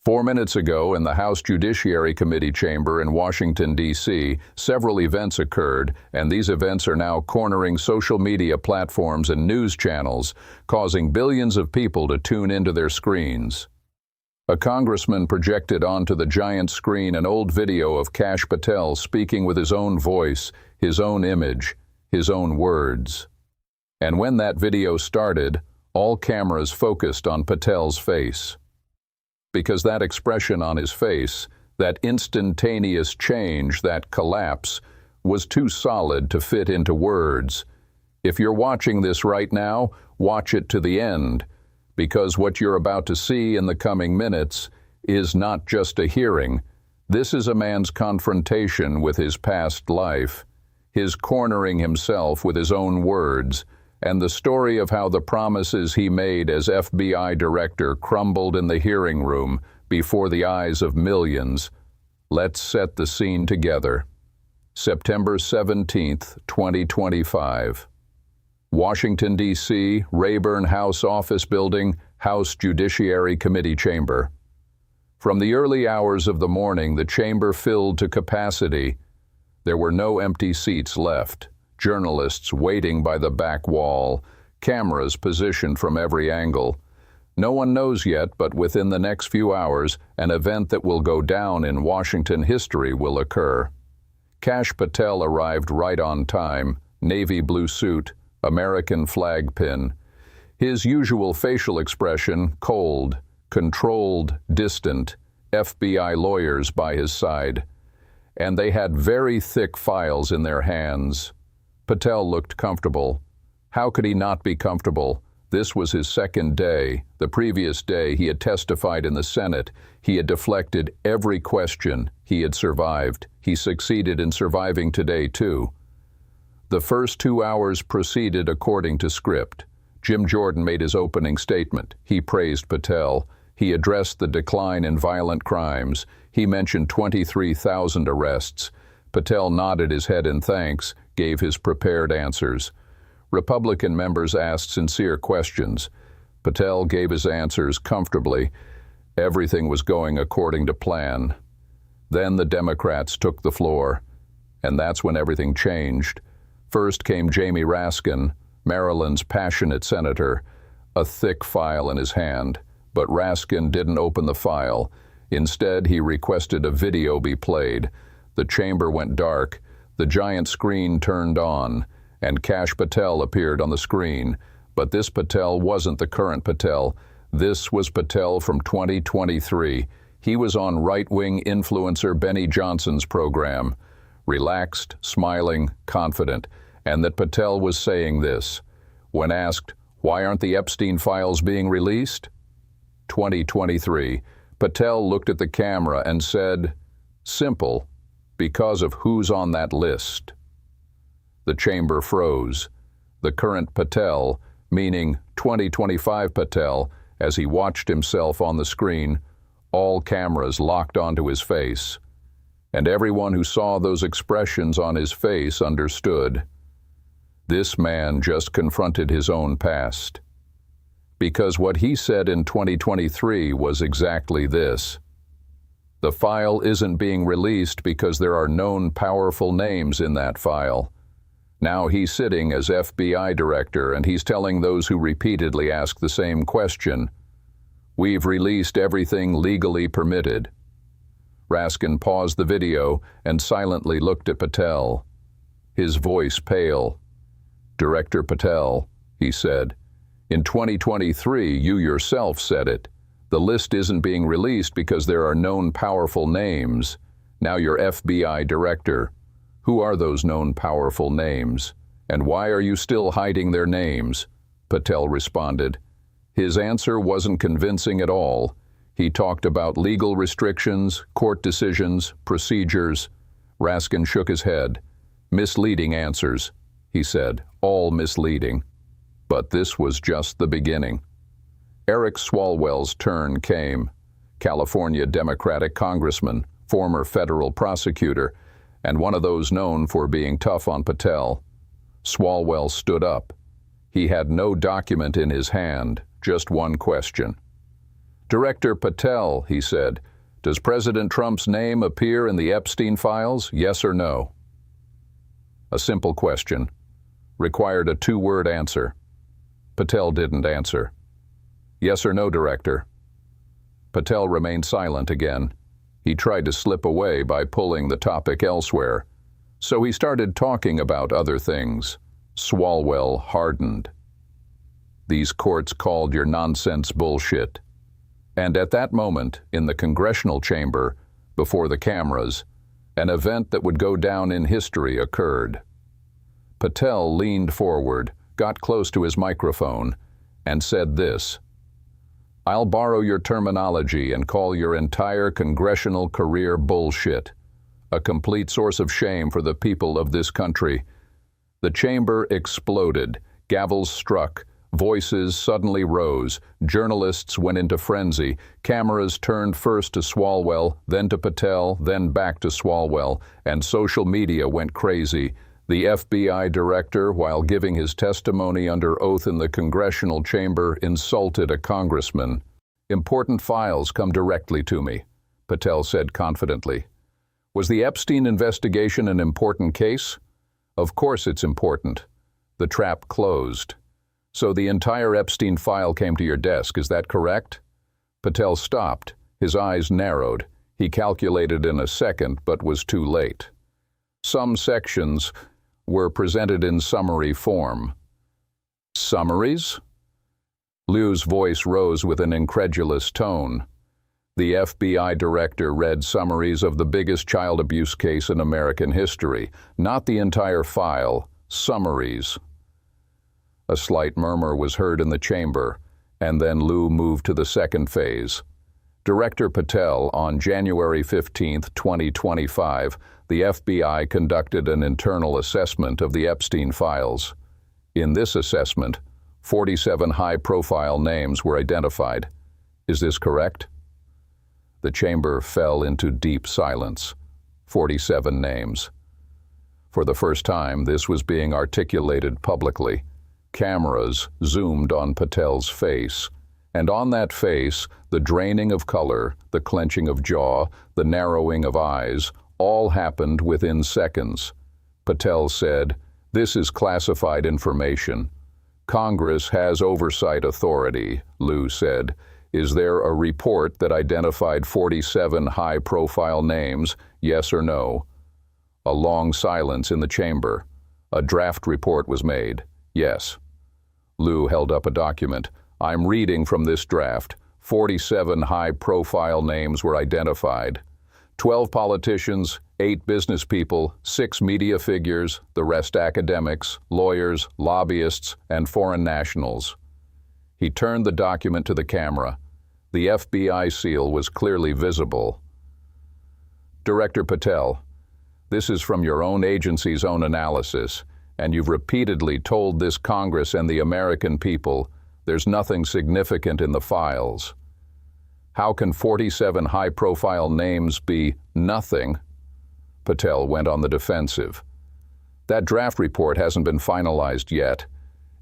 4 minutes ago, in the House Judiciary Committee chamber in Washington, D.C., several events occurred, and these events are now cornering social media platforms and news channels, causing billions of people to tune into their screens. A congressman projected onto the giant screen an old video of Kash Patel speaking with his own voice, his own image, his own words. And when that video started, all cameras focused on Patel's face. Because that expression on his face, that instantaneous change, that collapse, was too solid to fit into words. If you're watching this right now, watch it to the end, because what you're about to see in the coming minutes is not just a hearing. This is a man's confrontation with his past life, his cornering himself with his own words, and the story of how the promises he made as FBI director crumbled in the hearing room before the eyes of millions. Let's set the scene together. September 17th, 2025. Washington, D.C., Rayburn House Office Building, House Judiciary Committee Chamber. From the early hours of the morning, the chamber filled to capacity. There were no empty seats left. Journalists waiting by the back wall, cameras positioned from every angle. No one knows yet, but within the next few hours, an event that will go down in Washington history will occur. Kash Patel arrived right on time, navy blue suit, American flag pin. His usual facial expression, cold, controlled, distant, FBI lawyers by his side. And they had very thick files in their hands. Patel looked comfortable. How could he not be comfortable? This was his second day. The previous day he had testified in the Senate. He had deflected every question. He had survived. He succeeded in surviving today, too. The first 2 hours proceeded according to script. Jim Jordan made his opening statement. He praised Patel. He addressed the decline in violent crimes. He mentioned 23,000 arrests. Patel nodded his head in thanks, gave his prepared answers. Republican members asked sincere questions. Patel gave his answers comfortably. Everything was going according to plan. Then the Democrats took the floor, and that's when everything changed. First came Jamie Raskin, Maryland's passionate senator, a thick file in his hand. But Raskin didn't open the file. Instead, he requested a video be played. The chamber went dark. The giant screen turned on, and Kash Patel appeared on the screen. But this Patel wasn't the current Patel. This was Patel from 2023. He was on right-wing influencer Benny Johnson's program. Relaxed, smiling, confident. And that Patel was saying this. When asked, why aren't the Epstein files being released? 2023. Patel looked at the camera and said, simple, because of who's on that list. The chamber froze. The current Patel, meaning 2025 Patel, as he watched himself on the screen, all cameras locked onto his face. And everyone who saw those expressions on his face understood. This man just confronted his own past. Because what he said in 2023 was exactly this. The file isn't being released because there are known powerful names in that file. Now he's sitting as FBI director and he's telling those who repeatedly ask the same question, we've released everything legally permitted. Raskin paused the video and silently looked at Patel, his voice pale. Director Patel, he said, in 2023 you yourself said it. The list isn't being released because there are known powerful names. Now you're FBI director. Who are those known powerful names? And why are you still hiding their names? Patel responded. His answer wasn't convincing at all. He talked about legal restrictions, court decisions, procedures. Raskin shook his head. Misleading answers, he said, all misleading. But this was just the beginning. Eric Swalwell's turn came. California Democratic congressman, former federal prosecutor, and one of those known for being tough on Patel. Swalwell stood up. He had no document in his hand, just one question. Director Patel, he said, does President Trump's name appear in the Epstein files, yes or no? A simple question. Required a two-word answer. Patel didn't answer. Yes or no, Director? Patel remained silent again. He tried to slip away by pulling the topic elsewhere. So he started talking about other things. Swalwell hardened. These courts called your nonsense bullshit. And at that moment, in the Congressional chamber, before the cameras, an event that would go down in history occurred. Patel leaned forward, got close to his microphone, and said this: I'll borrow your terminology and call your entire congressional career bullshit. A complete source of shame for the people of this country. The chamber exploded, gavels struck, voices suddenly rose, journalists went into frenzy, cameras turned first to Swalwell, then to Patel, then back to Swalwell, and social media went crazy. The FBI director, while giving his testimony under oath in the Congressional chamber, insulted a congressman. Important files come directly to me, Patel said confidently. Was the Epstein investigation an important case? Of course it's important. The trap closed. So the entire Epstein file came to your desk, is that correct? Patel stopped. His eyes narrowed. He calculated in a second, but was too late. Some sections were presented in summary form. Summaries? Lieu's voice rose with an incredulous tone. The FBI director read summaries of the biggest child abuse case in American history, not the entire file, summaries. A slight murmur was heard in the chamber, and then Lieu moved to the second phase. Director Patel, on January 15, 2025, the FBI conducted an internal assessment of the Epstein files. In this assessment, 47 high-profile names were identified. Is this correct? The chamber fell into deep silence. 47 names. For the first time, this was being articulated publicly. Cameras zoomed on Patel's face, and on that face, the draining of color, the clenching of jaw, the narrowing of eyes, all happened within seconds. Patel said, "This is classified information. Congress has oversight authority," Lieu said. "Is there a report that identified 47 high-profile names, yes or no?" A long silence in the chamber. A draft report was made. Yes. Lieu held up a document. "I'm reading from this draft. 47 high-profile names were identified. 12 politicians, 8 business people, 6 media figures, the rest academics, lawyers, lobbyists, and foreign nationals." He turned the document to the camera. The FBI seal was clearly visible. "Director Patel, this is from your own agency's own analysis, and you've repeatedly told this Congress and the American people there's nothing significant in the files. How can 47 high-profile names be nothing?" Patel went on the defensive. "That draft report hasn't been finalized yet.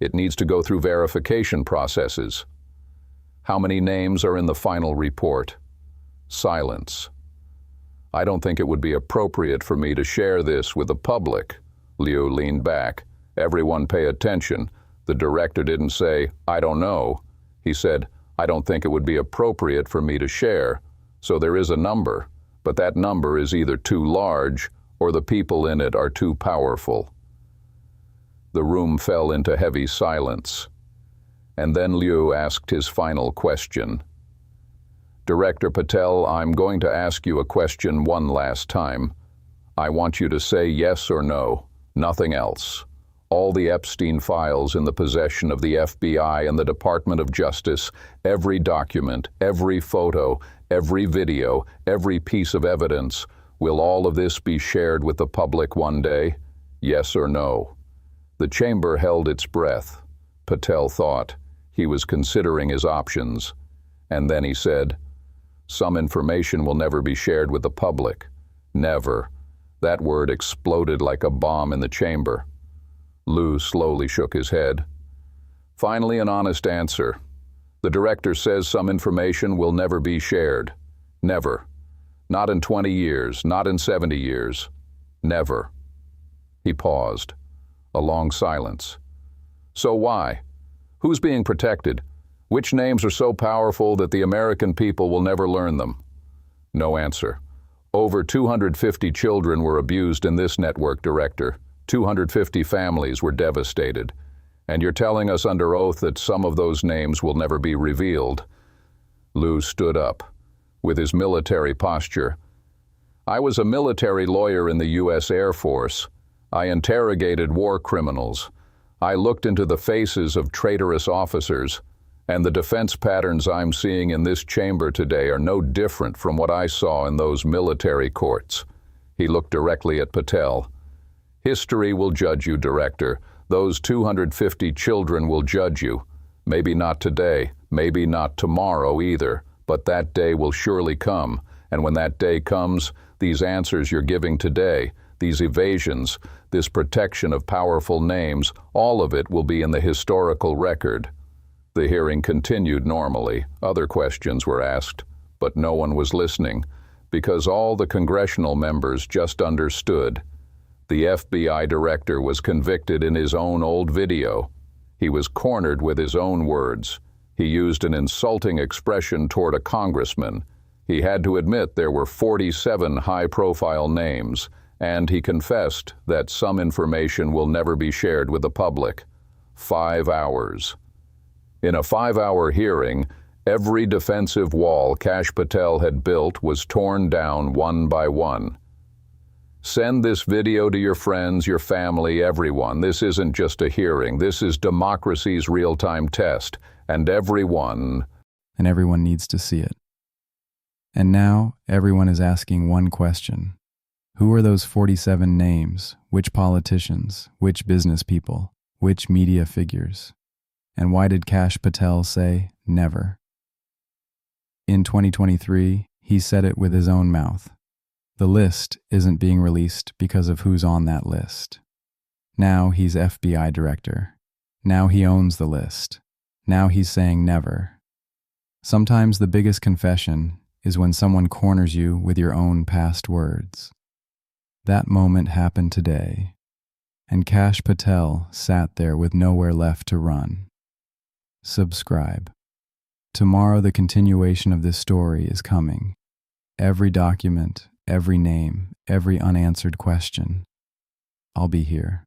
It needs to go through verification processes. How many names are in the final report?" Silence. "I don't think it would be appropriate for me to share this with the public." Lieu leaned back. "Everyone pay attention. The director didn't say, 'I don't know.' He said, 'I don't think it would be appropriate for me to share.' So there is a number, but that number is either too large or the people in it are too powerful." The room fell into heavy silence. And then Lieu asked his final question. "Director Patel, I'm going to ask you a question one last time. I want you to say yes or no, nothing else. All the Epstein files in the possession of the FBI and the Department of Justice, every document, every photo, every video, every piece of evidence, will all of this be shared with the public one day? Yes or no?" The chamber held its breath. Patel thought. He was considering his options. And then he said, "Some information will never be shared with the public." Never. That word exploded like a bomb in the chamber. Lieu slowly shook his head. "Finally, an honest answer. The director says some information will never be shared. Never. Not in 20 years, not in 70 years. Never. He paused. A long silence. So why? Who's being protected? Which names are so powerful that the American people will never learn them? No answer. Over 250 children were abused in this network, Director. 250 families were devastated. And you're telling us under oath that some of those names will never be revealed. Lieu stood up, with his military posture. I was a military lawyer in the U.S. Air Force. I interrogated war criminals. I looked into the faces of traitorous officers, and the defense patterns I'm seeing in this chamber today are no different from what I saw in those military courts. He looked directly at Patel. History will judge you, Director. Those 250 children will judge you. Maybe not today, maybe not tomorrow either, but that day will surely come. And when that day comes, these answers you're giving today, these evasions, this protection of powerful names, all of it will be in the historical record. The hearing continued normally. Other questions were asked, but no one was listening, because all the congressional members just understood. The FBI director was convicted in his own old video. He was cornered with his own words. He used an insulting expression toward a congressman. He had to admit there were 47 high-profile names, and he confessed that some information will never be shared with the public. 5 hours. In a 5-hour hearing, every defensive wall Kash Patel had built was torn down one by one. Send this video to your friends, your family, everyone. This isn't just a hearing. This is democracy's real-time test. And everyone needs to see it. And now, everyone is asking one question. Who are those 47 names? Which politicians? Which business people? Which media figures? And why did Kash Patel say never? In 2023, he said it with his own mouth. The list isn't being released because of who's on that list. Now he's FBI director. Now he owns the list. Now he's saying never. Sometimes the biggest confession is when someone corners you with your own past words. That moment happened today, and Kash Patel sat there with nowhere left to run. Subscribe. Tomorrow the continuation of this story is coming. Every document, every name, every unanswered question. I'll be here.